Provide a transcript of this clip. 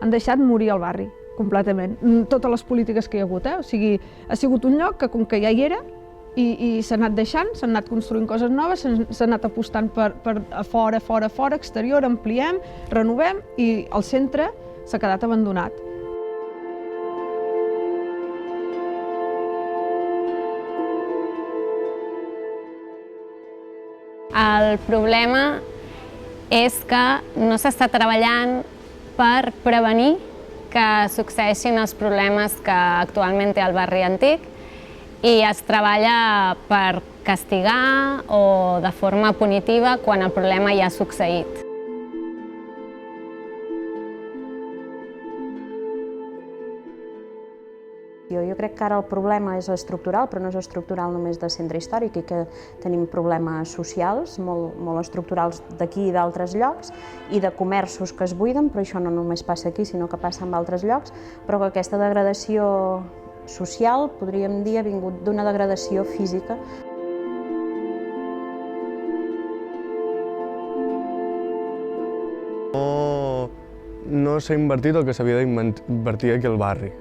han deixat morir el barri, completament. Totes les polítiques que hi ha hagut, O sigui, ha sigut un lloc que, com que ja hi era, i s'ha anat deixant, s'han anat construint coses noves, s'ha anat apostant per fora, exterior, ampliem, renovem, i el centre s'ha quedat abandonat. El problema és que no s'està treballant per prevenir que succeeixin els problemes que actualment té el barri antic i es treballa per castigar o de forma punitiva quan el problema ja ha succeït. Jo crec que ara el problema és estructural, però no és estructural només del centre històric, i que tenim problemes socials molt estructurals d'aquí i d'altres llocs, i de comerços que es buiden, però això no només passa aquí, sinó que passa en altres llocs, però que aquesta degradació social, podríem dir, ha vingut d'una degradació física. No s'ha invertit el que s'havia d'invertir aquí al barri.